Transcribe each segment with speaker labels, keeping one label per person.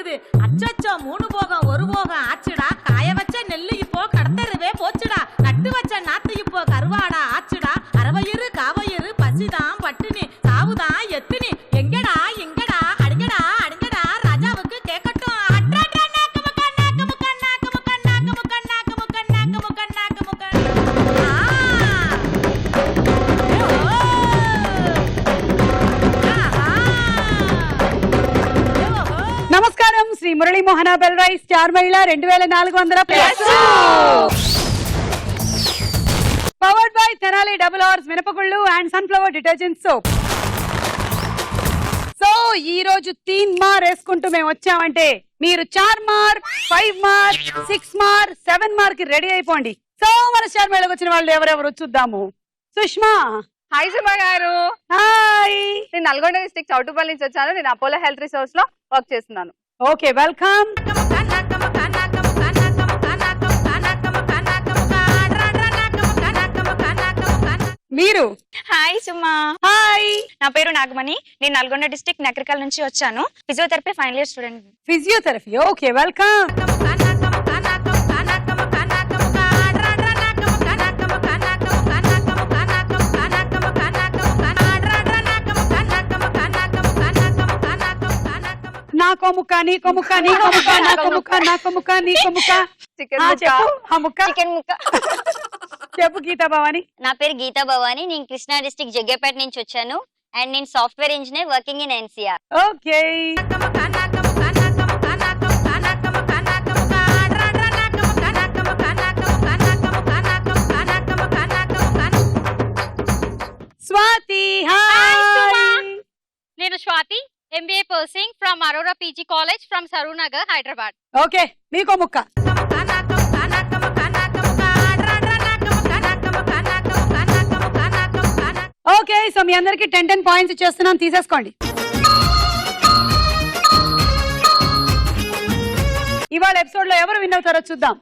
Speaker 1: இருக்குது. அச்சச்சோ 3 போகம் 1 போகம் ஆச்சுடா. காய வச்ச நெல்லு இப்போ கடத்தருவே போச்சுடா. நட்டு வச்ச நாத்து இப்போ கருவாடா ஆச்சுடா. அரவயிறு காவயிறு பசிதான் பட்டினி சாவுதான் எத்தினி. எங்கடா எங்கடா அடிங்கடா அடிங்கடா ராஜாவுக்கு கேட்கட்டும்.
Speaker 2: నమస్కారం. Shri Murali Mohana bell rice star మహిళ 2400 plus powered by Tenali double horse మినపగుళ్ళు and sunflower detergent soap. So ఈ రోజు 3 మార్ వేసుకుంటూ మేము వచ్చామంటే మీరు 4 మార్ 5 మార్ 6 మార్ 7 మార్ కి రెడీ అయిపోండి. సో మన స్టార్ మహిళకు వచ్చిన వాళ్ళు ఎవరెవరు చూద్దాము. సుష్మా
Speaker 3: హాయ్ సుమా గారు.
Speaker 2: హాయ్.
Speaker 3: నేను నల్గొండ డిస్ట్రిక్ట్ చౌటుపల్లి నుంచి వచ్చాను. నేను అపోలో హెల్త్ రిసోర్స్ లో వర్క్ చేస్తున్నాను.
Speaker 2: Okay welcome. మీరు
Speaker 4: హాయ్ సుమా.
Speaker 2: హాయ్.
Speaker 4: నా పేరు నాగమణి. నేను నల్గొండ డిస్ట్రిక్ట్ నకరికల్ నుంచి వచ్చాను. Physiotherapy final year student.
Speaker 2: Physiotherapy okay welcome. నాకో ముక్క నీకో ముక్క నీకో ముక్క నాకో ముక్క నాకో ముక్క నీకో ముక్క.
Speaker 3: చికెన్
Speaker 2: చెప్పు ఆ ముక్క
Speaker 4: చికెన్ ముక్క.
Speaker 2: చెప్పు గీతా భవాని.
Speaker 5: నా పేరు గీతా భవాని. నేను కృష్ణా డిస్ట్రిక్ట్ జగ్గేపేట నుంచి వచ్చాను అండ్ నేను software engineer working in NCR.
Speaker 2: Okay Swathi. Hi.
Speaker 6: నేను Swathi, MBA pursuing from Aurora PG college from Saroornagar Hyderabad.
Speaker 2: Okay మీకో ముక్క. ఓకే సో మీ అందరికి 10 పాయింట్స్ ఇచ్చేస్తున్నాం, తీసేసుకోండి. ఇవాళ ఎపిసోడ్ లో ఎవరు విన్ అవుతారో చూద్దాం.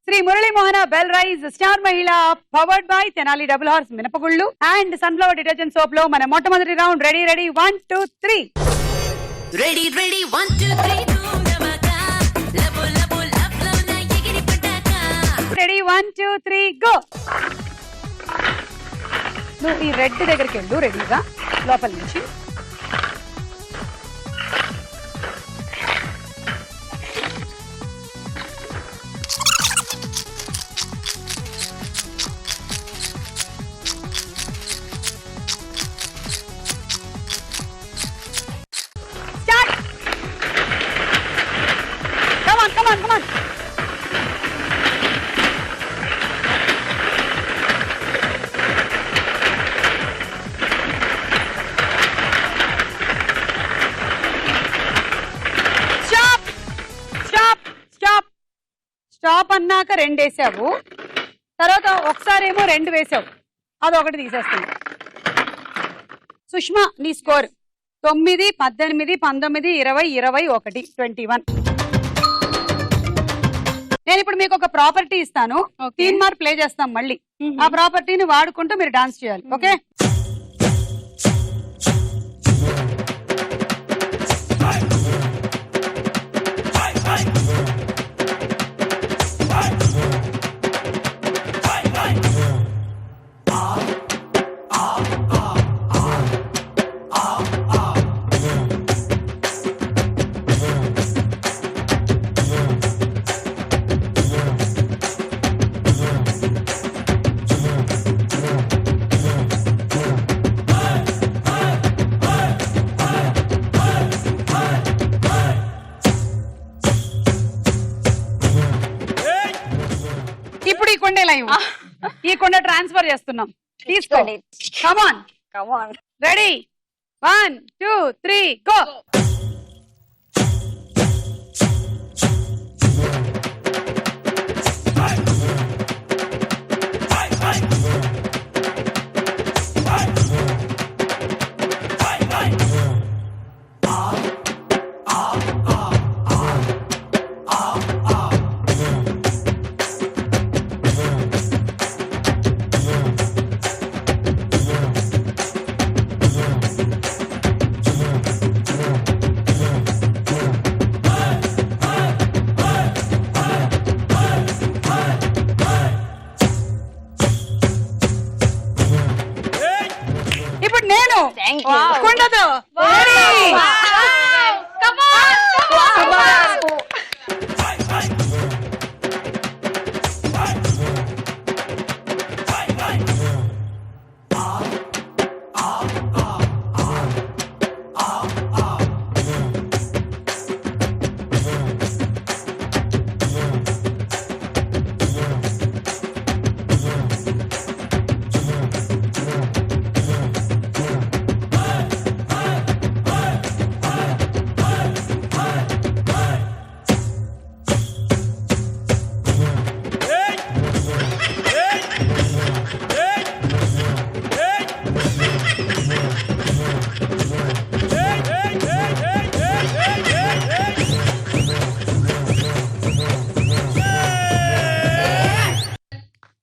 Speaker 2: Shri Murali Mohana bell rice star మహిళ powered by Tenali double horse మినపగుళ్ళు అండ్ సన్ఫ్లవర్ డిటర్జెంట్ సోప్ లో మన మొట్టమొదటి round. Ready ready 1 2 3.
Speaker 1: Ready ready 1 2 3
Speaker 2: ready 1 2 3 go. నువ్వు ఈ రెడ్ దగ్గరికి వెళ్ళు రెడీగా లోపల నుంచి. Come on. స్టాప్ అన్నాక 2 వేసావు, తర్వాత ఒకసారేమో 2 వేసావు, అదొకటి తీసేస్తుంది. సుష్మా నీ స్కోర్ 9 18 19 20 21 21. నేను ఇప్పుడు మీకు ఒక ప్రాపర్టీ ఇస్తాను, 3 మార్ ప్లే చేస్తాం మళ్ళీ. ఆ ప్రాపర్టీని వాడుకుంటూ మీరు డాన్స్ చేయాలి. ఓకే ఇప్పుడు ఈ కొండ లైవ్ ఈ కొండ ట్రాన్స్ఫర్ చేస్తున్నాం. తీసుకోండి. Come on ready 1 2 3 go. కుండతో Ready?
Speaker 6: Come on!
Speaker 2: Super.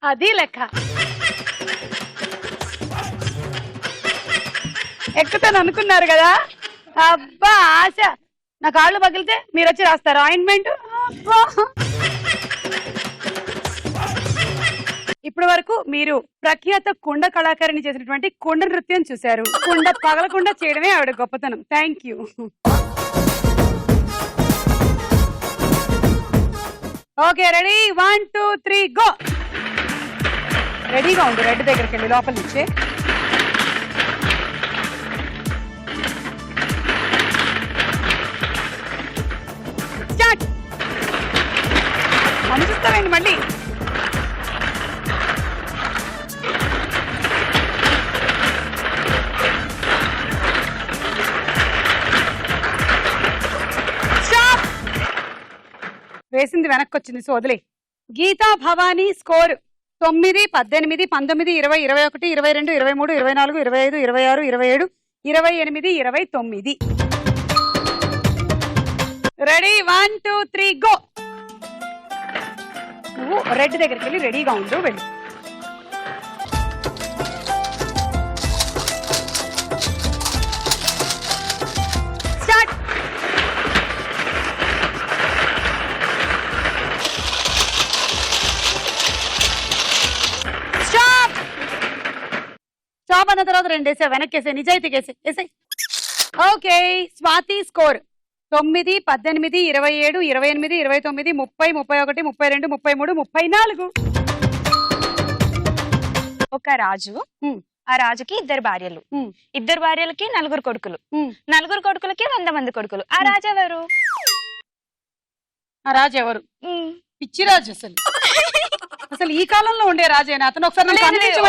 Speaker 2: అది లెక్క ఎక్కుతాను అనుకున్నారు కదా అబ్బా ఆశ నా కాళ్ళు పగిలితే మీరు వచ్చి రాస్తారు ఆయింట్మెంట్ ఇప్పటి వరకు మీరు ప్రఖ్యాత కుండ కళాకారిణి చేసినటువంటి కుండ నృత్యం చూశారు కుండ పగలకుండా చేయడమే ఆవిడ గొప్పతనం thank you okay ready 1 2 3 go రెడీగా ఉండు రెడ్ దగ్గరికి వెళ్ళి లోపల నుంచి స్టార్ట్ అనుచిస్తావేంటి మళ్ళీ స్టాప్ వేసింది వెనక్కి వచ్చింది సో వదిలే Gita Bhavani score 9 18 19 20 21 22 23 24 25 26 27 28 29 ready 1 2 3 go నువ్వు రెడ్ దగ్గరికి వెళ్ళి రెడీగా ఉండు వెళ్ళి స్టార్ట్ స్టాప్ అన్న తర్వాత 2 వేసే వెనక్కి వేసే నిజాయితీకి వేసే ఓకే స్వాతి స్కోర్ 9 18 27 28 29 30 31 32 33 34
Speaker 4: ఒక రాజు ఆ రాజుకి ఇద్దరు భార్యలు ఇద్దరు భార్యలకి 4 కొడుకులు 4 కొడుకులకి 100 మంది కొడుకులు ఆ రాజు ఎవరు
Speaker 2: ఆ రాజు ఎవరు పిచ్చి రాజు అసలు ఈ కాలంలో ఉండే రాజేనా అతను ఒకసారి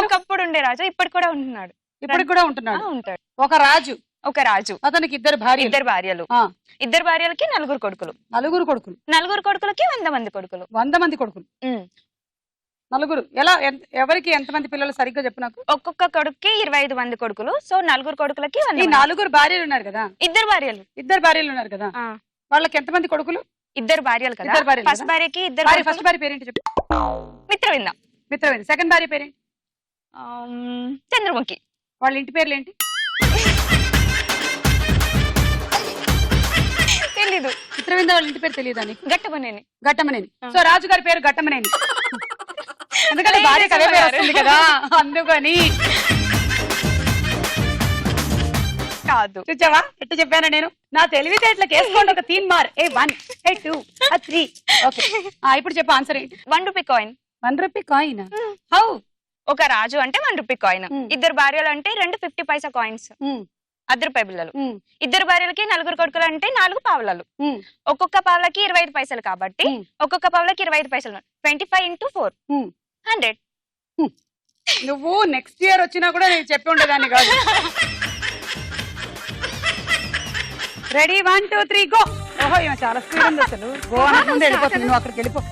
Speaker 4: ఒకప్పుడు ఉండే రాజు ఇప్పుడు కూడా ఉంటున్నాడు
Speaker 2: ఇప్పటికి కూడా ఉంటున్నాడు
Speaker 4: ఉంటాడు
Speaker 2: ఒక రాజు అతనికి ఇద్దరు
Speaker 4: భార్యలు ఇద్దరు భార్యలకి 4 కొడుకులు
Speaker 2: 4 కొడుకులు
Speaker 4: 4 కొడుకులకి 100 మంది కొడుకులు
Speaker 2: 100 మంది కొడుకులు 4 ఎలా ఎవరికి ఎంతమంది పిల్లలు సరిగ్గా చెప్పు నాకు
Speaker 4: ఒక్కొక్క కొడుకుకి 25 మంది కొడుకులు సో 4 కొడుకులకి
Speaker 2: 100 4 భార్యలు ఉన్నారు కదా
Speaker 4: ఇద్దరు భార్యలు
Speaker 2: ఉన్నారు కదా వాళ్ళకి ఎంతమంది కొడుకులు
Speaker 4: ఇద్దరు భార్యలు కదా ఫస్ట్ భార్యకి
Speaker 2: ఫస్ట్ భార్య పేరేంటి చెప్పు మిత్రవింద సెకండ్ భార్య పేరేంటి
Speaker 4: చంద్రముఖి
Speaker 2: వాళ్ళ ఇంటి పేర్లు ఏంటి
Speaker 4: తెలీదు
Speaker 2: మిత్రవింద వాళ్ళ ఇంటి పేరు తెలియదా నీకు
Speaker 4: గట్టమనేని
Speaker 2: సో రాజుగారి పేరు గట్టమనేని ఎందుకంటే భార్య కదే పేరు వస్తుంది కదా అందుకని
Speaker 4: కాదు
Speaker 2: చూచావా ఎట్టు చెప్పాను నేను నా తెలివితేటలకు వేసుకోండి ఒక 3 mark A1 A2 A3 okay ఇప్పుడు చెప్పు ఆన్సర్ ఏంటి
Speaker 4: 1 rupee coin
Speaker 2: 1 rupee coin how
Speaker 4: ఒక రాజు అంటే 1 రూపీ కాయిన్ ఇద్దరు భార్యలు అంటే 2 50 పైసా కాయిన్స్ ₹10 బిళ్ళలు ఇద్దరు భార్యలకి 4 కొడుకులు అంటే 4 పావలాలు ఒక్కొక్క పావలకి 25 పైసలు కాబట్టి ఒక్కొక్క పావలకి 25 పైసలు 25 into 4 100
Speaker 2: నువ్వు నెక్స్ట్ ఇయర్ వచ్చినా కూడా నేను చెప్పి ఉండేదాన్ని కాదు రెడీ 1 2 3 గో ఓహో ఈమె చాలా స్పీడ్ ఉంది అసలు గో అనుకుంటే వెళ్ళిపోతుంది నువ్వు అక్కడికి వెళ్ళిపో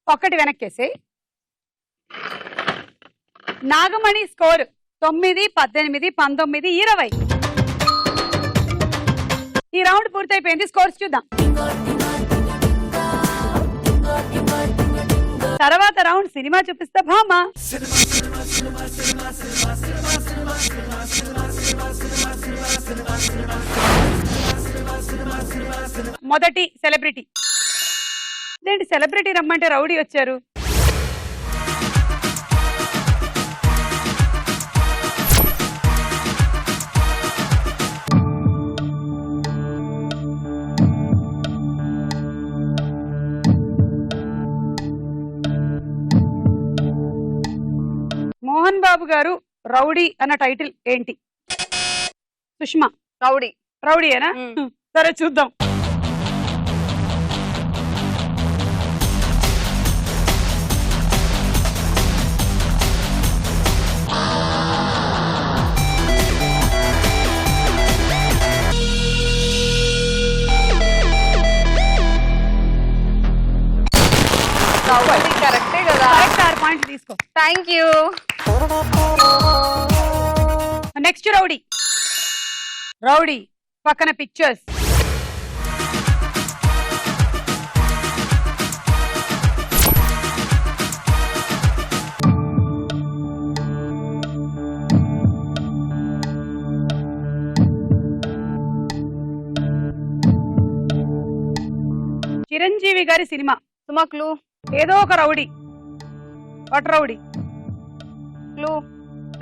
Speaker 2: ఒక్కటి వెనక్కేసి నాగమణి స్కోర్ 9 18 19 20 ఈ రౌండ్ పూర్తయిపోయింది. స్కోర్స్ చూద్దాం. తర్వాత రౌండ్ సినిమా చూపిస్తా భామ. మొదటి సెలబ్రిటీ. ఏంటి సెలబ్రిటీ రమ్మంటే రౌడీ వచ్చారు? మోహన్ బాబు గారు రౌడీ అన్న టైటిల్ ఏంటి? సుష్మా.
Speaker 3: రౌడీ.
Speaker 2: రౌడీయేనా? సరే చూద్దాం.
Speaker 3: రౌడీ కరెక్టే కదా.
Speaker 2: కరెక్ట్, 6 పాయింట్లు తీసుకో.
Speaker 3: Thank you.
Speaker 2: Next rowdy. Rowdy పక్కన పిక్చర్స్. చిరంజీవి గారి సినిమా.
Speaker 3: సుమా క్లూ.
Speaker 2: ఏదో ఒక రౌడీ. What rowdy?
Speaker 3: క్లూ.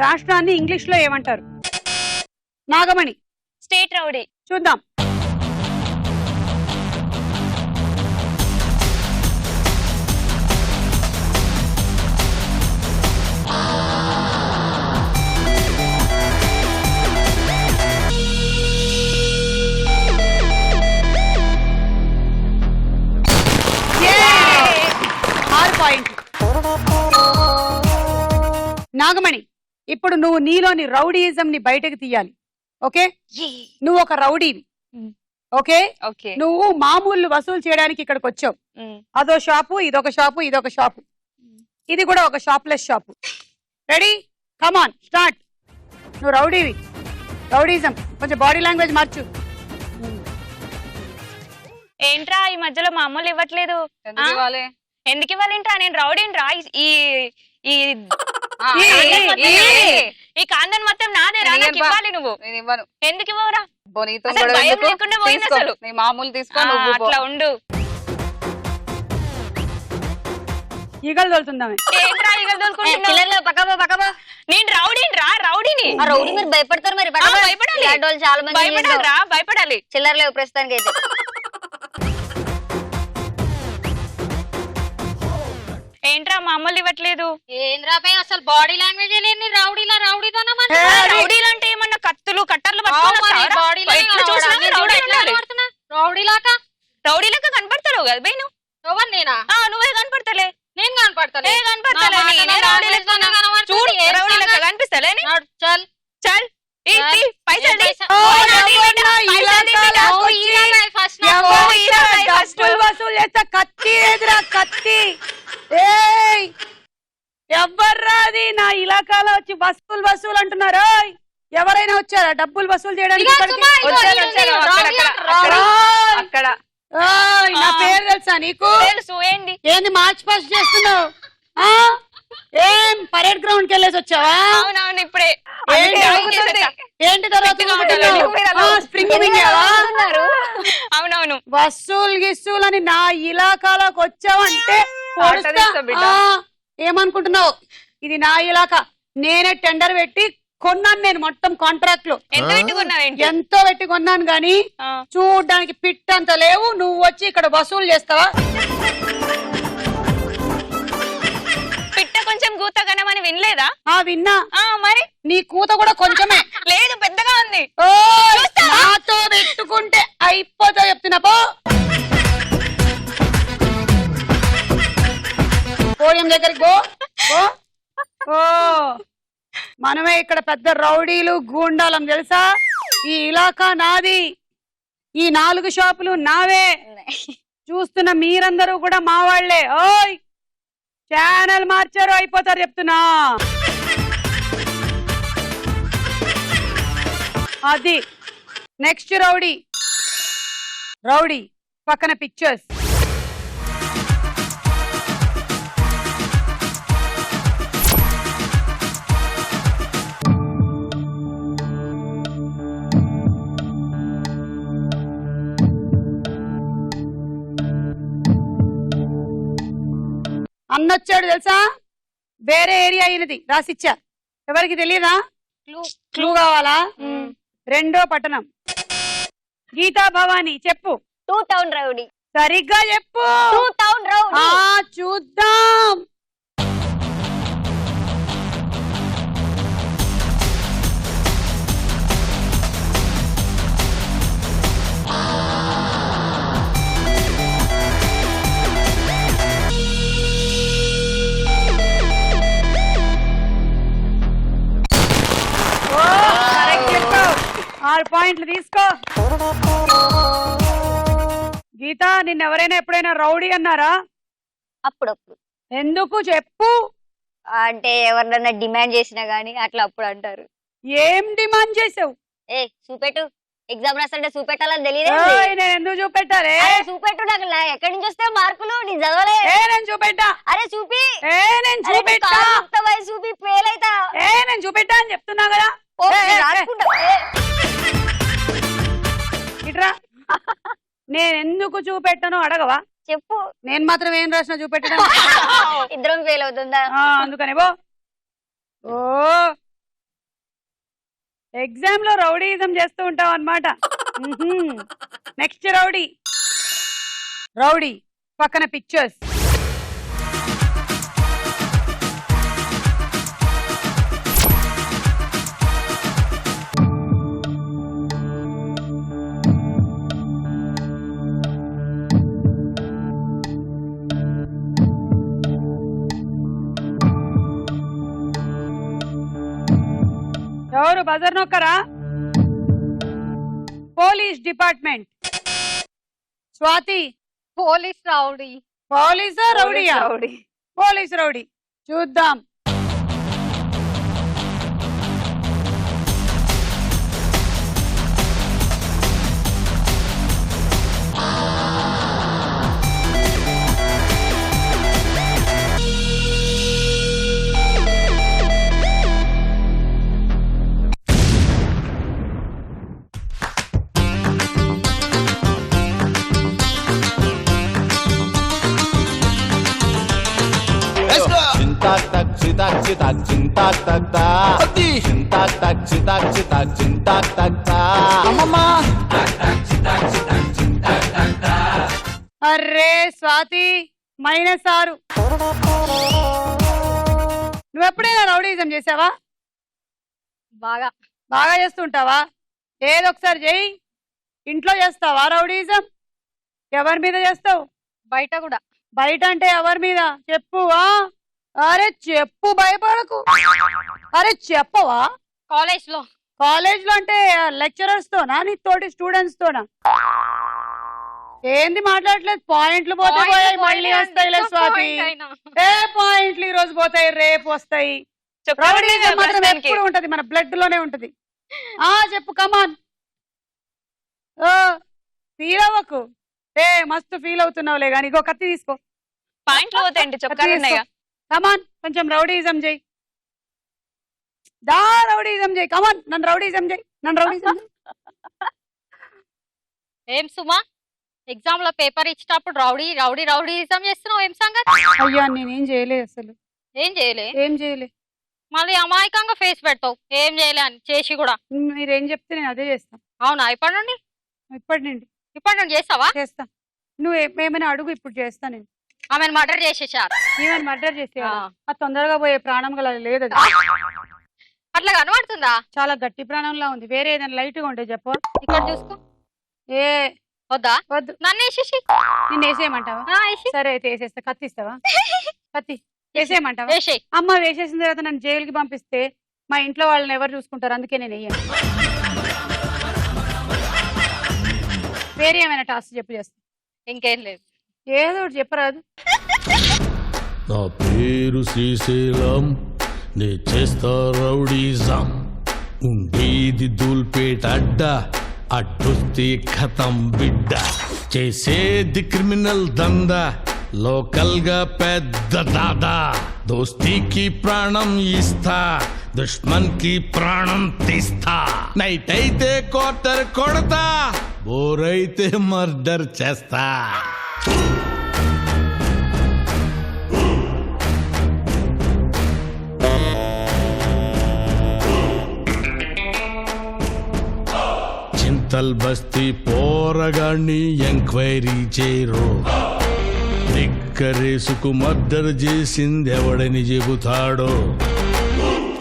Speaker 2: రాష్ట్రాన్ని ఇంగ్లీష్ లో ఏమంటారు? నాగమణి.
Speaker 4: State rowdy.
Speaker 2: చూద్దాం. నాగమణి, ఇప్పుడు నువ్వు నీలోని రౌడీయిజం ని బయటకు తీయాలి. ఓకే, నువ్వు ఒక రౌడీవి. Okay,
Speaker 4: okay.
Speaker 2: నువ్వు మామూలు వసూలు చేయడానికి ఇక్కడికి వచ్చావు. అదో షాపు, ఇదొక షాపు, ఇదొక షాపు, ఇది కూడా ఒక షాప్లెస్ షాపు. రెడీ? Come on start. నువ్వు రౌడీవి. రౌడీజం కొంచెం బాడీ లాంగ్వేజ్ మార్చు.
Speaker 4: ఏంట్రా ఈ మధ్యలో మా అమ్మలు ఇవ్వట్లేదు? ఎందుకు ఇవ్వాలేంట్రా? నేను రౌడీని రా. ఈ కాందన్ మొత్తం నాదేరా, నాకు ఇవ్వాలి. నువ్వు ఎందుకు ఇవ్వరా? భయం లేకుండా పోయింది అసలు.
Speaker 3: మామూలు తీసుకో.
Speaker 4: అట్లా ఉండు.
Speaker 2: ఈగలు తోలుతుందామే.
Speaker 4: ఏంట్రా ఈగలు తోలుకుంటున్నావు? నేను రౌడీని రా, రౌడీని.
Speaker 5: రౌడీ మీరు భయపడతారు మరి.
Speaker 4: భయపడాలి,
Speaker 5: చాలా మంది
Speaker 4: భయపడాలిరా, భయపడాలి.
Speaker 5: చిల్లర లేవు ప్రస్తుతానికి అయితే.
Speaker 4: ఏంట్రా మా అమ్మలు ఇవ్వట్లేదు?
Speaker 6: ఏంద్రా బే అసలు బాడీ లాంగ్వేజ్ లేని రౌడీలా రౌడీతోనమా?
Speaker 4: రౌడీలు అంటే ఏమన్నా కత్తులు కట్టర్లు రౌడీలాగా కనపడతావు కదా బే నువ్వు?
Speaker 6: ఎవరు నేనా?
Speaker 4: నువ్వే కనపడతలే.
Speaker 6: నేను కనపడతలే.
Speaker 4: రౌడీలెక్క కనిపిస్తలే.
Speaker 6: చల్
Speaker 4: చల్
Speaker 2: వసూలు చేస్తా. కత్తి ఎదురా కత్తి. ఎవర్రాది నా ఇలాకాలో వచ్చి వసూలు అంటున్నారు? ఎవరైనా వచ్చారా డబ్బులు వసూలు చేయడానికి? నా పేరు తెలుసా నీకు?
Speaker 4: తెలుసు. ఏంది
Speaker 2: ఏంది మార్చ్ పాస్ట్ చేస్తున్నావు? ఏం పరేడ్ గ్రౌండ్ కి వెళ్ళేసి వచ్చావా?
Speaker 4: అవునవును, ఇప్పుడే.
Speaker 2: ఏంటి తర్వాత స్ప్రింగ్
Speaker 4: అవునవును.
Speaker 2: వసూలు గిస్సులు అని నా ఇలాకాలోకి వచ్చావంటే ఏమనుకుంటున్నావు? ఇది నా ఇలాకా. నేనే టెండర్ పెట్టి కొన్నాను. నేను మొత్తం కాంట్రాక్ట్ లో ఎంతో పెట్టి కొన్నాను గాని చూడ్డానికి పిట్ అంత లేవు. నువ్వు వచ్చి ఇక్కడ వసూలు చేస్తావా?
Speaker 4: పిట్ట కొంచెం కూతగనమని వినలేదా?
Speaker 2: విన్నా.
Speaker 4: మరి
Speaker 2: నీ కూత కూడా కొంచెమే
Speaker 4: లేదు, పెద్దగా ఉంది.
Speaker 2: నాతో పెట్టుకుంటే అయిపోతా చెప్తున్నా. పోడియం దగ్గరికి పో. మనమే ఇక్కడ పెద్ద రౌడీలు గూండాలం తెలుసా? ఈ ఇలాకా నాది. ఈ 4 షాపులు నావే. చూస్తున్న మీరందరూ కూడా మా వాళ్లే. ఓయ్ ఛానల్ మార్చారు అయిపోతారు చెప్తున్నా. అది నెక్స్ట్ రౌడీ. రౌడీ పక్కన పిక్చర్స్. అన్నొచ్చాడు తెలుసా, వేరే ఏరియా అయినది రాసిచ్చా. ఎవరికి తెలియదా? క్లూ కావాలా? రెండో పట్టణం. గీతా భవాని చెప్పు.
Speaker 5: 2 టౌన్ రౌడీ.
Speaker 2: సరిగ్గా చెప్పు.
Speaker 5: 2 టౌన్ రౌడీ.
Speaker 2: చూద్దాం. కరెక్ట్ చెప్పు. 6 పాయింట్లు తీసుకో. గీత, నిన్నెవరైనా ఎప్పుడైనా రౌడీ అన్నారా?
Speaker 5: అప్పుడప్పుడు.
Speaker 2: ఎందుకు చెప్పు.
Speaker 5: అంటే ఎవరినన్నా డిమాండ్ చేసినా గానీ అట్లా అప్పుడు అంటారు.
Speaker 2: ఏం డిమాండ్ చేసావు?
Speaker 5: చూపెట్టు. ఎగ్జామ్ రాస్తుంటే చూపెట్టాలని తెలియదు.
Speaker 2: నేను ఎందుకు చూపెట్టాలి?
Speaker 5: చూపెట్టు. నాకు ఎక్కడి నుంచి వస్తే మార్కులు నేను చదవలే.
Speaker 2: నేను చూపెట్టా.
Speaker 5: అరే చూపి.
Speaker 2: నేను చూపెట్టా.
Speaker 5: చూపి ఫెయిల్ అవుతా.
Speaker 2: నేను చూపెట్టా అని చెప్తున్నా కదా. ఇట్రా. నేను ఎందుకు చూపెట్టానో అడగవా?
Speaker 5: చెప్పు.
Speaker 2: నేను మాత్రం ఏం రాసినా చూపెట్టడం.
Speaker 5: ఇద్దరం ఫెయిల్ అవుతుందా?
Speaker 2: అందుకనే బో. ఓ ఎగ్జామ్ లో రౌడీయిజం చేస్తూ ఉంటావు అన్నమాట. Next rowdy. రౌడీ పక్కన పిక్చర్స్. ఎవరు బజర్ నొక్కరా? Police department. Swathi.
Speaker 6: Police rowdy.
Speaker 2: పోలీసా రౌడీయా?
Speaker 3: రౌడీ.
Speaker 2: Police rowdy. చూద్దాం. అర్రే స్వాతి, -6. నువ్వెప్పుడైనా రౌడీజం చేసావా?
Speaker 6: బాగా
Speaker 2: బాగా చేస్తుంటావా? ఏదొకసారి చెయ్యి. ఇంట్లో చేస్తావా రౌడీజం? ఎవరి మీద చేస్తావు?
Speaker 6: బయట కూడా.
Speaker 2: బయట అంటే ఎవరి మీద చెప్పు. అరే చెప్పు, భయపడకు. అరే చెప్పవా?
Speaker 6: కాలేజ్ లో.
Speaker 2: కాలేజ్ లో అంటే లెక్చరర్స్ తోనా, నీ తోటి స్టూడెంట్స్ తోనా? ఏంది మాట్లాడలేదు? పాయింట్లు పోతే పోయాయి, మళ్ళీ వస్తాయిలే స్వాతి. ఏ పాయింట్లు ఈ రోజు పోతాయి, రేపు వస్తాయి. రౌడీజం మాత్రం ఎప్పుడు ఉంటది, మన బ్లడ్ లోనే ఉంటది. చెప్పు, కమాన్. ఫీల్ అవ్వకు. మస్తు ఫీల్ అవుతున్నావులే గానీ ఇంకో కత్తి తీసుకో.
Speaker 4: పాయింట్లు పోతాయండి, చెప్తాను.
Speaker 2: కమాన్, కొంచెం రౌడీజం చేయి. రౌడీజం చేయి. కమాన్, నన్ను రౌడీజం చేయి.
Speaker 6: ఏం సుమా, ఎగ్జామ్ లో పేపర్ ఇచ్చినప్పుడు రౌడీజం చేస్తున్నావు? ఏం సంగతి?
Speaker 2: అయ్యా నేనేం చేయలే, అసలు
Speaker 6: ఏం చేయలే. మళ్ళీ అమాయకంగా ఫేస్ పెడతావు ఏం చేయలే అని చేసి కూడా.
Speaker 2: మీరేం చెప్తే నేను అదే చేస్తాను.
Speaker 6: అవునా? ఇప్పటి నుండి చేస్తావా?
Speaker 2: చేస్తా. నువ్వు ఏమైనా అడుగు, ఇప్పుడు చేస్తా. నేను
Speaker 6: ఆమెను మర్డర్ చేసేసారు.
Speaker 2: ఈమెను మర్డర్ చేసే తొందరగా పోయే ప్రాణం గల లేదు.
Speaker 6: అట్లా కనబడుతుందా?
Speaker 2: చాలా గట్టి ప్రాణంలా ఉంది. వేరే ఏదైనా లైట్ గా ఉంటే చెప్పు.
Speaker 6: ఇక్కడ చూసుకో. వద్దా?
Speaker 2: వద్దు.
Speaker 6: నన్ను వేసేసి.
Speaker 2: నిన్ను వేసేయమంటావా? సరే అయితే వేసేస్తా. కత్తిస్తావా? కత్తి వేసేయమంటావా? అమ్మ వేసేసిన తర్వాత నన్ను జైలుకి పంపిస్తే మా ఇంట్లో వాళ్ళని ఎవరు చూసుకుంటారు? అందుకే నేను వేయను. వేరే ఏమైనా టాస్క్ చెప్పు, చేస్తా.
Speaker 6: ఇంకేం లేదు.
Speaker 2: ఏదో ఒకటి చెప్పరాదు.
Speaker 7: నా పేరు శ్రీశైలం, నే చేస్తా రౌడీజం. ఉండేది దూల్పేట అడ్డ, అడ్డొస్తే ఖతం బిడ్డ. చేసేది క్రిమినల్ దందా, లోకల్ గా పెద్ద దాదా. దోస్తీకి ప్రాణం ఇస్తా, దుష్మన్ కి ప్రాణం తీస్తా. నైట్ అయితే క్వార్టర్ కొడతా, బోర్ అయితే మర్డర్ చేస్తా. చింతల్ బస్తీ పోరగాన్ని ఎంక్వైరీ చేయరు. రేసుకు మర్డర్ చేసింది ఎవడని చెబుతాడో.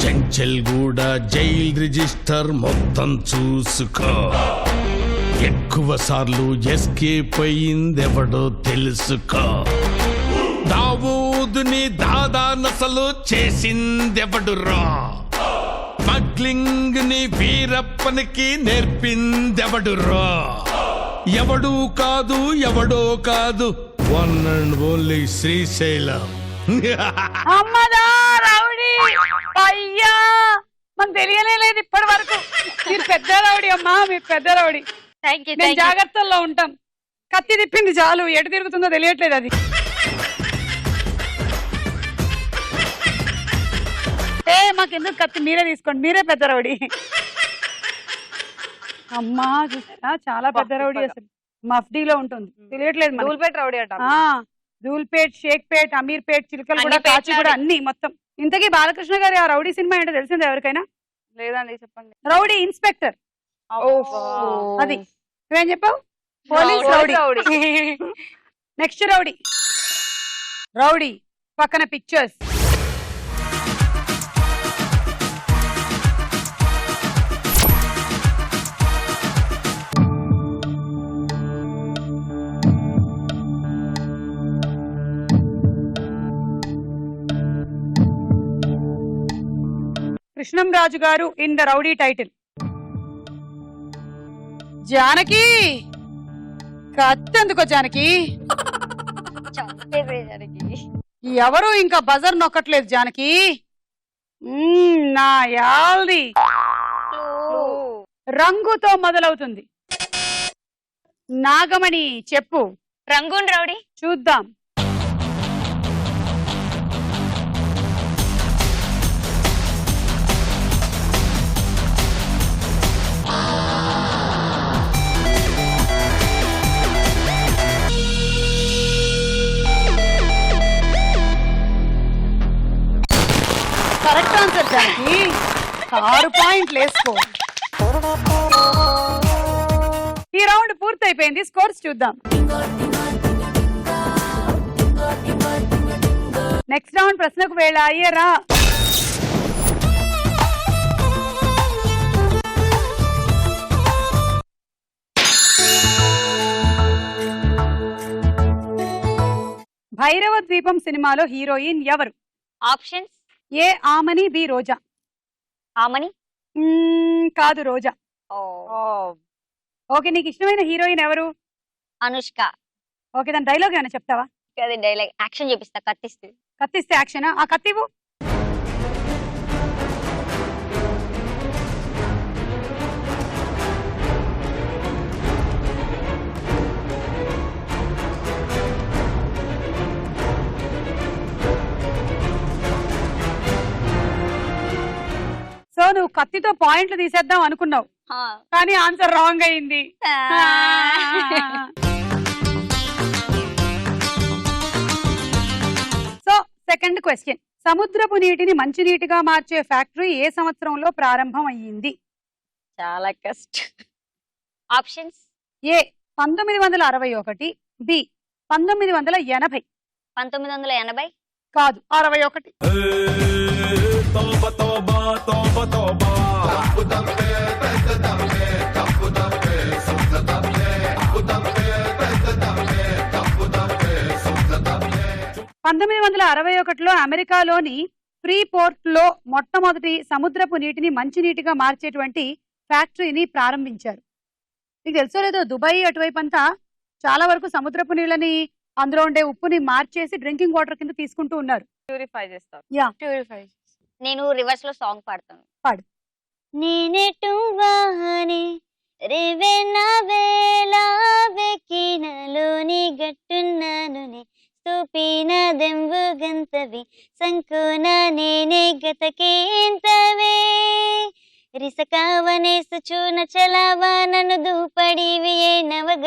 Speaker 7: చెంచల్ కూడా జైల్ రిజిస్టర్ మొత్తం చూసుకో. ఎక్కువ సార్లు ఎస్కేప్ అయ్యిందెవడో తెలుసుకో. దావూదుని దాదా నసలు చేసిందెవడురా. స్మగ్లింగ్ ని వీరప్పనికి నేర్పిందెవడురా. ఎవడు కాదు ఎవడో కాదు, వన్ అండ్ ఓన్లీ శ్రీశైలం.
Speaker 2: అమ్మదా రౌడీ అయ్యా, మనకు తెలియలేదు ఇప్పటి వరకు. మీరు పెద్ద రౌడీ అమ్మా, మీరు పెద్ద రౌడీ.
Speaker 6: థ్యాంక్ యూ
Speaker 2: మేము జాగ్రత్తల్లో ఉంటాం. కత్తి తిప్పింది చాలు, ఎటు తిరుగుతుందో తెలియట్లేదు అది. మాకెందుకు కత్తి, మీరే తీసుకోండి, మీరే పెద్ద రౌడీ. అమ్మా చూసారా, చాలా పెద్ద రౌడీ. అసలు మఫ్డీలో ఉంటుంది, తెలియట్లేదు.
Speaker 3: ధూల్పేట్ రౌడీ అట.
Speaker 2: ధూల్పేట్, షేక్పేట్, అమీర్పేట్, చిలకలు కూడా, కాచి కూడా, అన్ని మొత్తం. ఇంతకీ బాలకృష్ణ గారి ఆ రౌడీ సినిమా ఏంటో తెలిసింది ఎవరికైనా?
Speaker 3: లేదండి, చెప్పండి.
Speaker 2: Rowdy inspector. అది నువ్వేం చెప్పావు? Police rowdy. Next rowdy. Rowdy పక్కన పిక్చర్స్. కృష్ణం రాజు గారు in the rowdy title. Janaki కత్తెందుకో జానకి? ఎవరు ఇంకా బజర్ నొక్కట్లేదు జానకి. నా యాల్ది రంగుతో మొదలవుతుంది. నాగమణి చెప్పు.
Speaker 4: రంగూన్ రౌడీ.
Speaker 2: చూద్దాం. Correct answer Janaki. 6 పాయింట్లు వేసుకో. ఈ రౌండ్ పూర్తయిపోయింది. స్కోర్స్ చూద్దాం. నెక్స్ట్ రౌండ్ ప్రశ్నకు వేళ. అయ్యరా భైరవ ద్వీపం సినిమాలో హీరోయిన్ ఎవరు?
Speaker 5: ఆప్షన్స్.
Speaker 2: ఏ ఆమని, బి రోజా.
Speaker 5: ఆమని
Speaker 2: కాదు, రోజా. ఓకే, నీకు ఇష్టమైన హీరోయిన్ ఎవరు?
Speaker 5: అనుష్క.
Speaker 2: ఓకే, దాని డైలాగ్ ఏమైనా చెప్తావా?
Speaker 5: అదే డైలాగ్ యాక్షన్ చూపిస్తా. కత్తిస్తే.
Speaker 2: కత్తిస్తే యాక్షనా? ఆ కత్తివు. సో నువ్వు కత్తితో పాయింట్లు తీసేద్దాం అనుకున్నావు, కానీ ఆన్సర్ రాంగ్ అయింది. So second question. సముద్రపు నీటిని మంచినీటిగా మార్చే ఫ్యాక్టరీ ఏ సంవత్సరంలో ప్రారంభం అయ్యింది?
Speaker 5: చాలా కష్టం. ఆప్షన్స్.
Speaker 2: ఏ 1961, బి 1980.
Speaker 5: 1980.
Speaker 2: కాదు, 61. పంతొమ్మిది 1961లో అమెరికాలోని ఫ్రీ పోర్ట్ లో మొట్టమొదటి సముద్రపు నీటిని మంచినీటిగా మార్చేటువంటి ఫ్యాక్టరీని ప్రారంభించారు. మీకు తెలుసో లేదో, దుబాయ్ అటువైపు అంతా చాలా వరకు సముద్రపు నీళ్ళని, అందులో ఉండే ఉప్పుని మార్చేసి డ్రింకింగ్ వాటర్ కింద తీసుకుంటూ ఉన్నారు.
Speaker 3: ప్యూరిఫై చేస్తారు.
Speaker 2: Yeah,
Speaker 4: purify.
Speaker 5: నేను రివర్స్ లో సాంగ్ పాడతాను.
Speaker 2: పాడు.
Speaker 5: నేనెటు వాహనే రేవెన వేళ వెకిన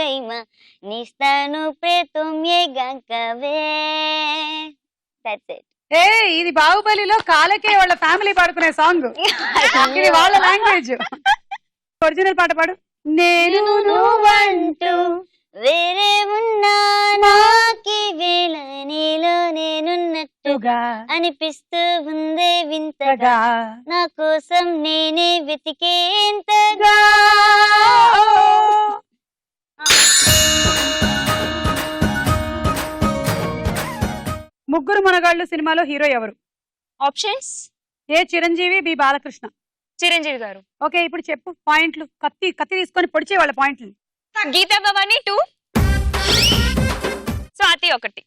Speaker 5: గైమా నిస్తాను ప్రేతం ఏ గంకవే. That's it.
Speaker 2: ఏ ఇది బాహుబలిలో కాలకే వాళ్ళ ఫ్యామిలీ పాడుకునే సాంగ్. ఇది వాళ్ళ లాంగ్వేజ్. ఒరిజినల్ పాట పాడు. నేను
Speaker 5: నువ్వంటూ వేరే ఉన్నా నాకి వేళ నీలో నేనున్నట్టుగా అనిపిస్తూ ఉందే వింతగా నా కోసం నేనే వెతికేంతగా.
Speaker 2: ముగ్గురు మనగాళ్ళు సినిమాలో హీరో ఎవరు?
Speaker 4: Options
Speaker 2: A Chiranjeevi, B Balakrishna.
Speaker 4: Chiranjeevi గారు.
Speaker 2: ఓకే ఇప్పుడు చెప్పు పాయింట్లు. కత్తి తీసుకొని పొడిచే వాళ్ళ పాయింట్లు.
Speaker 4: Geetha Bhavani 2, Swathi 1.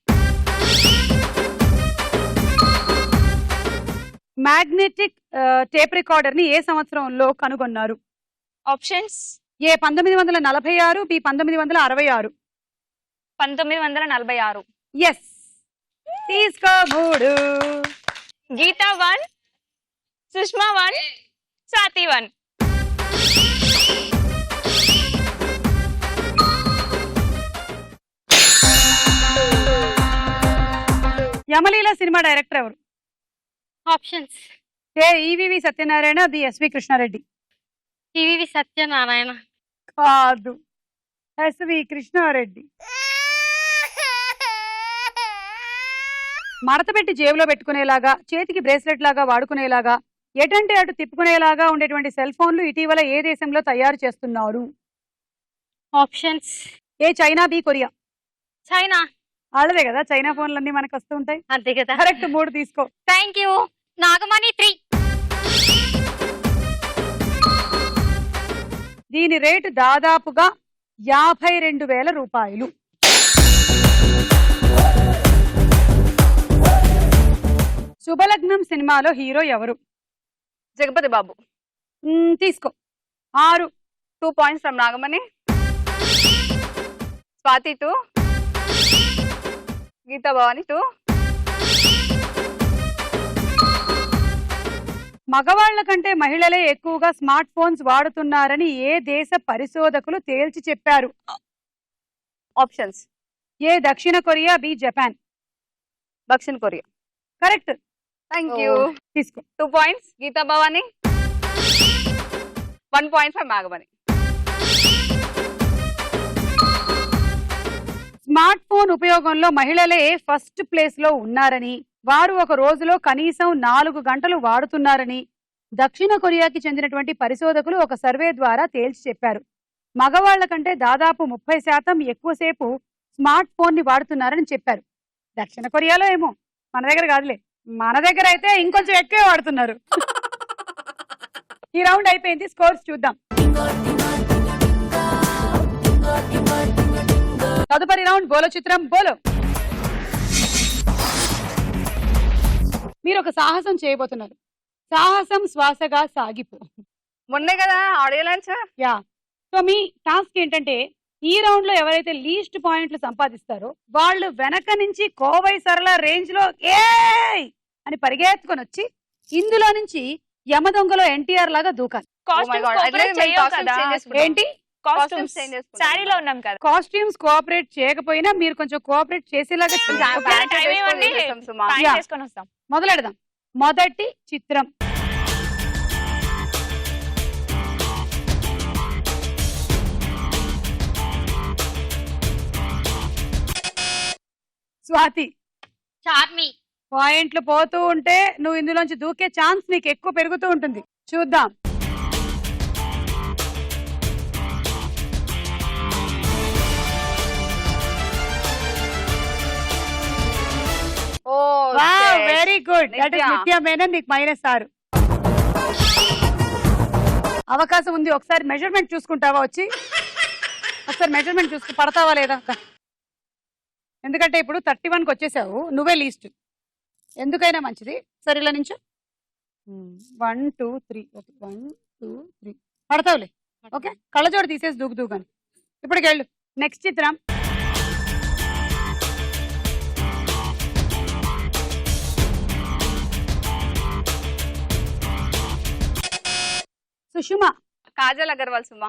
Speaker 2: Magnetic tape recorder ని ఏ సంవత్సరంలో కనుగొన్నారు?
Speaker 4: Options
Speaker 2: A 1946, B 1966.
Speaker 4: 1946.
Speaker 2: ఎస్ తీసుకో 3.
Speaker 4: గీతా 1, సుష్మా 1, స్వాతి 1.
Speaker 2: యమలీల సినిమా డైరెక్టర్ ఎవరు?
Speaker 6: Options
Speaker 2: A EVV Satyanarayana, B SV Krishna Reddy.
Speaker 6: TV Satyanarayana.
Speaker 2: కాదు, ఎస్వి కృష్ణారెడ్డి. మడత పెట్టి జేబులో పెట్టుకునేలాగా, చేతికి బ్రేస్లెట్ లాగా వాడుకునేలాగా, ఎటంటే అటు తిప్పుకునేలాగా ఉండేటువంటి సెల్ ఫోన్లు ఇటీవల ఏ దేశంలో తయారు చేస్తున్నారు?
Speaker 6: Options
Speaker 2: A China, B Korea.
Speaker 6: China.
Speaker 2: వాళ్ళదే కదా చైనా ఫోన్లన్నీ మనకు వస్తూ ఉంటాయి.
Speaker 6: అంతే కదా.
Speaker 2: కరెక్ట్ 3 తీసుకో.
Speaker 6: Thank you. నాగమణి 3.
Speaker 2: దీని రేటు దాదాపుగా 52,000 రూపాయలు. శుభలగ్నం సినిమాలో హీరో ఎవరు?
Speaker 3: జగపతి బాబు.
Speaker 2: తీసుకో 6.
Speaker 3: 2 points from నాగమణి. స్వాతి 2, గీతా భవాని 2.
Speaker 2: మగవాళ్ల కంటే మహిళలే ఎక్కువగా స్మార్ట్ ఫోన్స్ వాడుతున్నారని ఏ దేశ పరిశోధకులు తేల్చి చెప్పారు?
Speaker 3: ఆప్షన్స్
Speaker 2: ఏ దక్షిణ కొరియా, బి జపాన్.
Speaker 3: దక్షిణ కొరియా.
Speaker 2: కరెక్ట్.
Speaker 3: Thank you.
Speaker 2: తీసుకో
Speaker 3: 2 points Geetha Bhavani. 1 point from Nagamani.
Speaker 2: Smart phone ఉపయోగంలో మహిళలే ఫస్ట్ ప్లేస్ లో ఉన్నారని, వారు ఒక రోజులో కనీసం 4 గంటలు వాడుతున్నారని దక్షిణ కొరియాకి చెందినటువంటి పరిశోధకులు ఒక సర్వే ద్వారా తేల్చి చెప్పారు. మగవాళ్ల కంటే దాదాపు 30% ఎక్కువసేపు స్మార్ట్ ఫోన్ ని వాడుతున్నారని చెప్పారు. దక్షిణ కొరియాలో ఏమో, మన దగ్గర కాదులే. మన దగ్గర అయితే ఇంకొంచెం ఎక్కువే వాడుతున్నారు. ఈ రౌండ్ అయిపోయింది. స్కోర్స్ చూద్దాం. తదుపరి రౌండ్ బోలో చిత్రం బోలో. మీరు ఒక సాహసం చేయబోతున్నారు. సాహసం శ్వాసగా సాగిపో.
Speaker 3: మొన్నే కదా ఆడియో లాంచ్.
Speaker 2: యా. సో మీ టాస్క్ ఏంటంటే ఈ రౌండ్ లో ఎవరైతే లీస్ట్ పాయింట్లు సంపాదిస్తారో వాళ్ళు వెనక నుంచి కోవై సరళ రేంజ్ లో ఏ అని పరిగెత్తుకొని వచ్చి ఇందులో నుంచి యమదొంగలో ఎన్టీఆర్ లాగా దూకాలి. ఏంటి
Speaker 4: కాస్ట్యూమ్స్ సారీలో ఉన్నాం కదా.
Speaker 2: కాస్ట్యూమ్స్ కోఆపరేట్ చేయకపోయినా మీరు కొంచెం కోఆపరేట్ చేసేలాగా
Speaker 4: చేసుకొని వస్తాం.
Speaker 2: మొదలెడదాం. మొదటి చిత్రం స్వాతి.
Speaker 6: చార్మి.
Speaker 2: పాయింట్లు పోతూ ఉంటే నువ్వు ఇందులోంచి దూకే ఛాన్స్ నీకు ఎక్కువ పెరుగుతూ ఉంటుంది. చూద్దాం. Very good. దట్ ఇస్ నిత్య మేనన్. నీకు -6. అవకాశం ఉంది. ఒకసారి మెజర్మెంట్ చూసుకుంటావా? వచ్చి ఒకసారి మెజర్మెంట్ చూసుకు పడతావా లేదా? ఎందుకంటే ఇప్పుడు 31కి వచ్చేసావు, నువ్వే లీస్ట్. ఎందుకైనా మంచిది. సరే ఇలా నుంచో. 1 2 3. ఓకే 1 2 3 పడతావులే. ఓకే కళ్ళజోడు తీసేసి దూకుదూగాని. ఇప్పటికి వెళ్ళు. నెక్స్ట్ చిత్రం Sushma.
Speaker 3: Kajal Agarwal Suma.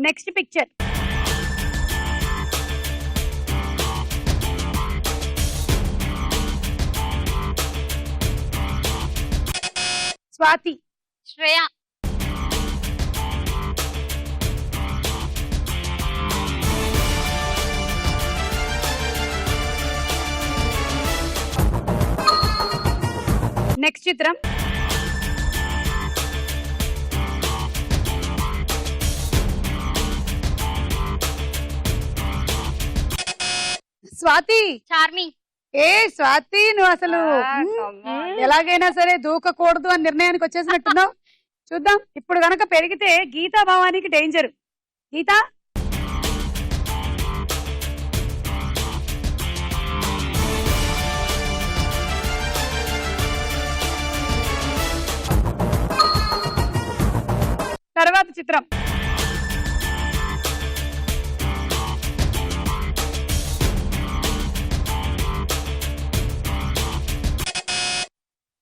Speaker 2: Next picture. Swathi.
Speaker 6: Shreya.
Speaker 2: Next చిత్రం. స్వాతి.
Speaker 6: చార్మి.
Speaker 2: ఏ స్వాతి, నువ్వు అసలు ఎలాగైనా సరే దూకకూడదు అని నిర్ణయానికి వచ్చేసినట్టున్నావు. చూద్దాం, ఇప్పుడు గనక పెరిగితే గీతా భావానికి డేంజర్. గీత. తర్వాత చిత్రం.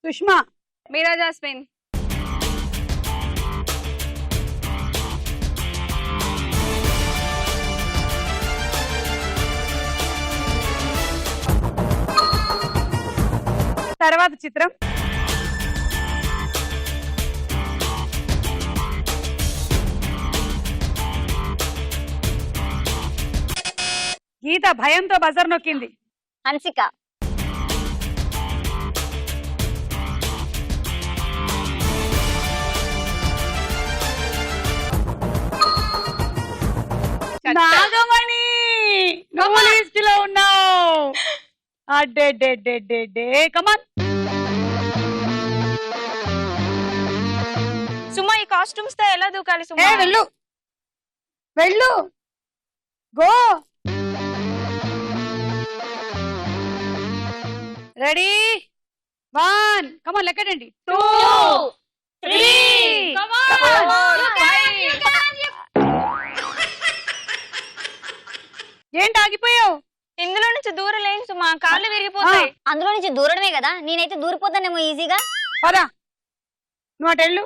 Speaker 2: సుష్మా.
Speaker 3: మీరా జాస్మిన్.
Speaker 2: తర్వాత చిత్రం. గీత భయంతో బజర్ నొక్కింది.
Speaker 5: హన్సిక.
Speaker 2: నాగమణి, నువ్వు లిస్ట్ లో ఉన్నావు. అడ్డే కమాన్.
Speaker 4: సుమా, ఈ కాస్ట్యూమ్స్ తో ఎలా దూకాలి సుమా?
Speaker 2: వెళ్ళు వెళ్ళు, గో. రెడీ, 1, కమాన్ లెక్కడండి. 2, 3, ఏంటి ఆగిపోయావు?
Speaker 4: ఇందులో నుంచి దూరలేను సుమా, కాళ్ళు విరిగిపోతాయి.
Speaker 5: అందులో నుంచి దూరడమే కదా, నేనైతే దూరిపోతానేమో ఈజీగా.
Speaker 2: పదా, నువ్వు అటు వెళ్ళు.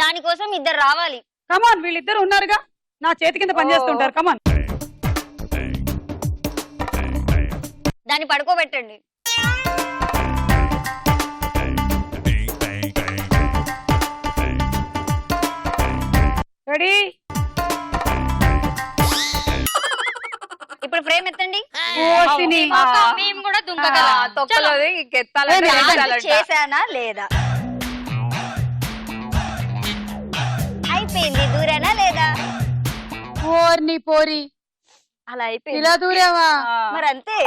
Speaker 5: దానికోసం ఇద్దరు రావాలి.
Speaker 2: కమాన్, వీళ్ళిద్దరు ఉన్నారుగా, నా చేతి కింద పనిచేస్తుంటారు. కమాన్.
Speaker 5: దాన్ని పడుకోబెట్టండి.
Speaker 2: రెడీ,
Speaker 5: ఇప్పుడు ఫ్రేమ్ ఎత్తండి.
Speaker 6: మేము కూడా దుంకగలం.
Speaker 3: తొక్కలోది
Speaker 5: చేశానా లేదా? అయిపోయింది. దూరేనా లేదా?
Speaker 2: ఓర్ని పోరి,
Speaker 5: అలా అయిపోయింది.
Speaker 2: ఇలా దూరావా?
Speaker 5: మరి అంతే.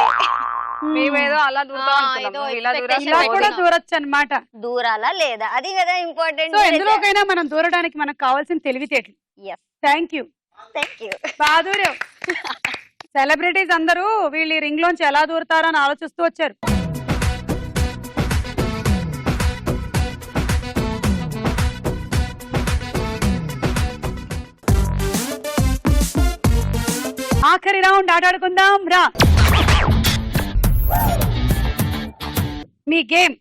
Speaker 3: మేమేదో అలా దూరం అనుకున్నాము, ఇలా
Speaker 2: ఇలా కూడా దూరొచ్చు అన్నమాట.
Speaker 5: దూరాలా లేదా, అది కదా ఇంపార్టెంట్.
Speaker 2: సో ఎందులోకైనా మనం దూరడానికి మనకు కావాల్సిన తెలివితేటలు. Thank you. బాగా దూరావు. సెలబ్రిటీస్ అందరూ వీళ్ళు రింగ్ లోంచి ఎలా దూరతారని ఆలోచిస్తూ వచ్చారు. ఆఖరి రౌండ్ ఆటాడుకుందాం రా. మీ గేమ్.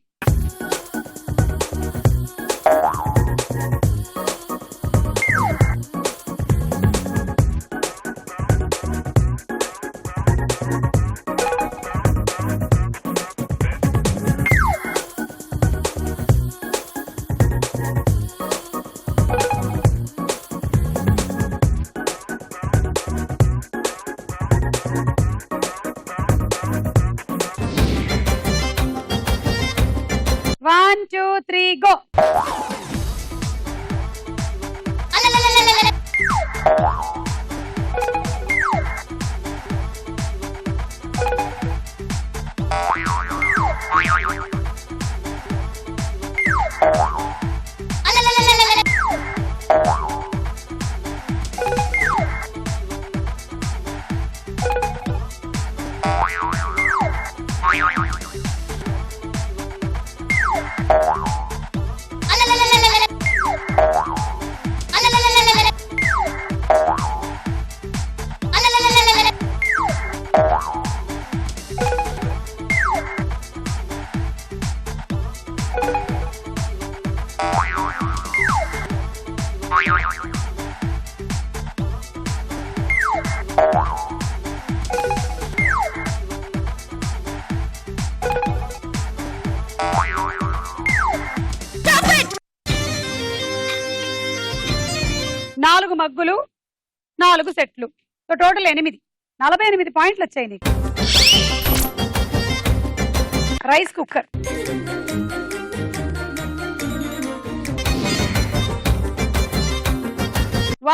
Speaker 2: One, 2, 3, go. 4 మగ్గులు 4 సెట్లు. So total 8. 48 పాయింట్లు వచ్చాయి నీకు. Rice cooker.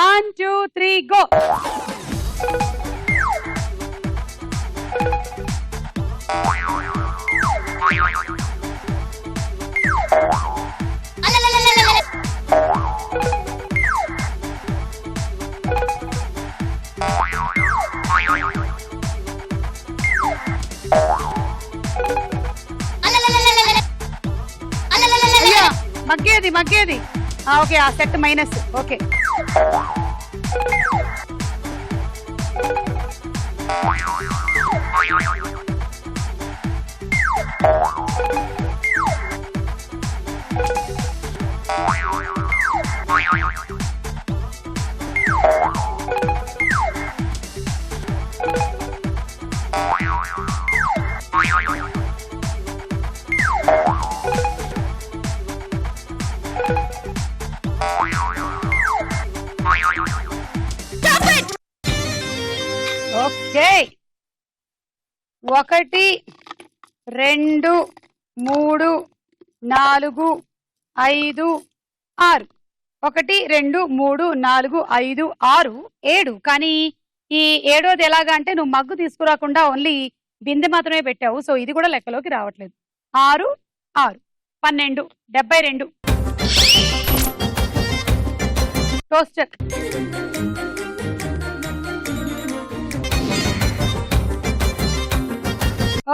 Speaker 2: One, two, three, go. అయ్యా మగ్గేది. ఓకే, ఆ సెట్ మైనస్. Okay, okay. 1 2 3 4 5 6. 1 2 3 4 5 6 7. కానీ ఈ 7వది ఎలాగా అంటే నువ్వు మగ్గు తీసుకురాకుండా ఓన్లీ బిందె మాత్రమే పెట్టావు. సో ఇది కూడా లెక్కలోకి రావట్లేదు. 6 6 12 72. టోస్టర్.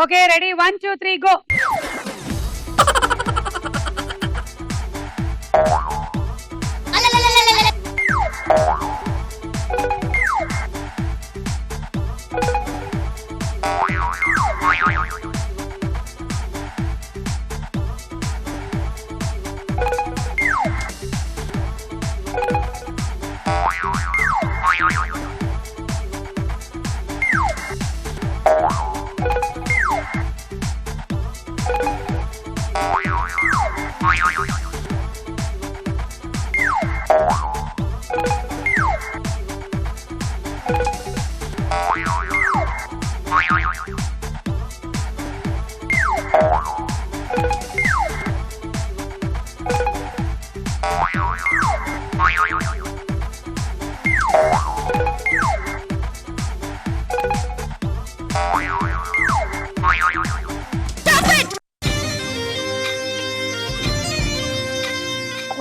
Speaker 2: Okay, ready. 1 2 3 గో.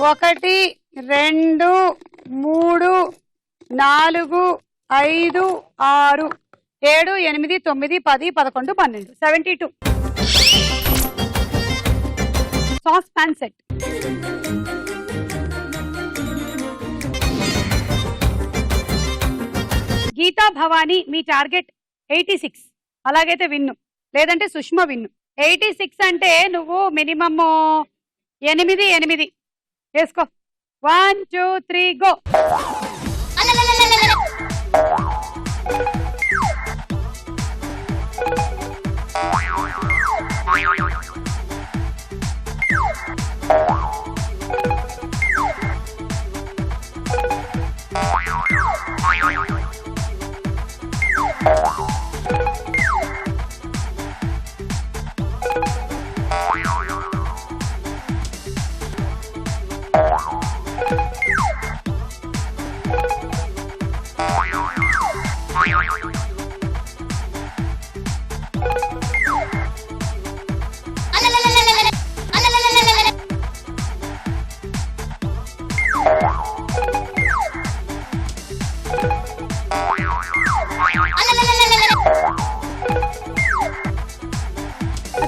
Speaker 2: ఒకటి 2 3 4 5 6 7 8 9 10 11 12 72. Sauce pan set. Geetha Bhavani మీ టార్గెట్ 86. అలాగైతే విన్ను, లేదంటే సుష్మా విన్ను. 86 అంటే నువ్వు మినిమమ్ 8 వేసుకో. 1 2 3 గో.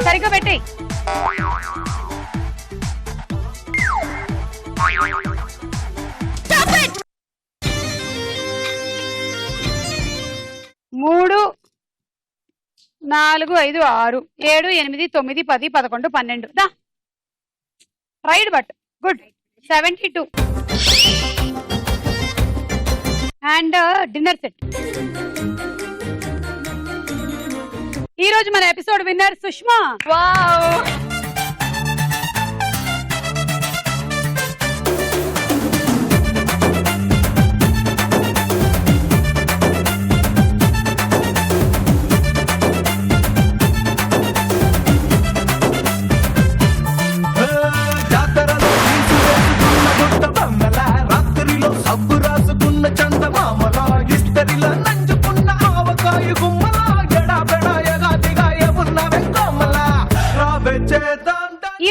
Speaker 2: సరిగ్గా పెట్టి. మూడు 4 5 6 7 8 9 10 11 12. దా right but good. 72. And dinner set. ఈ రోజు మన ఎపిసోడ్ విన్నర్ సుష్మా.
Speaker 4: వావ్.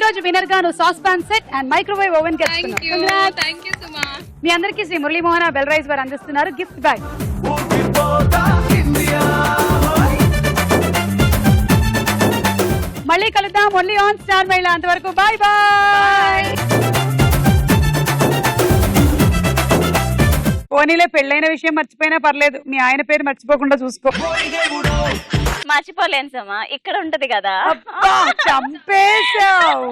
Speaker 2: రోజు విన్నర్ గా నువ్వు sauce pan set and microwave oven గెలుచుకున్నావు. మీ అందరికీ శ్రీ మురళీమోహన బెల్ రైస్ వారు అందిస్తున్నారు గిఫ్ట్ బ్యాగ్. మళ్ళీ కలుద్దాం ఓన్లీ ఆన్ స్టార్ మహిళ. అంతవరకు బాయ్ బాయ్. పోనీలే పెళ్ళైన విషయం మర్చిపోయినా పర్లేదు, మీ ఆయన పేరు మర్చిపోకుండా చూసుకో.
Speaker 8: మర్చిపోలేను సమా, ఇక్కడ ఉంటది కదా.
Speaker 2: అబ్బా, చంపేశావు.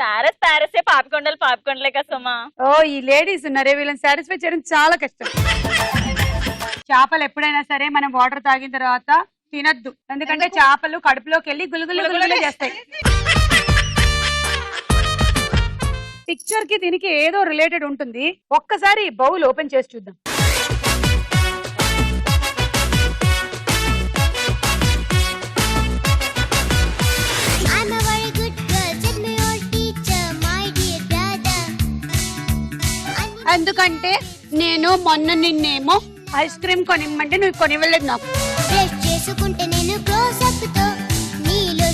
Speaker 8: ప్యారెస్ ప్యారెసే, పాపికొండలే కదా సమా.
Speaker 2: ఓ ఈ లేడీస్ ఉన్నారే, వీళ్ళని సాటిస్ఫై చేయడం చాలా కష్టం. చేపలు ఎప్పుడైనా సరే మనం వాటర్ తాగిన తర్వాత తినద్దు, ఎందుకంటే చేపలు కడుపులోకి వెళ్ళి గులుగులు చేస్తాయి. పిక్చర్ కి దీనికి ఏదో రిలేటెడ్ ఉంటుంది. ఒక్కసారి బౌల్ ఓపెన్ చేసి చూద్దాం. ఎందుకంటే నేను మొన్న నిన్నేమో ఐస్ క్రీమ్ కొనిమ్మంటే నువ్వు కొనివ్వలేదు నాకు.
Speaker 9: చేసుకుంటే నేను క్లోజ్ అప్ తో నీలో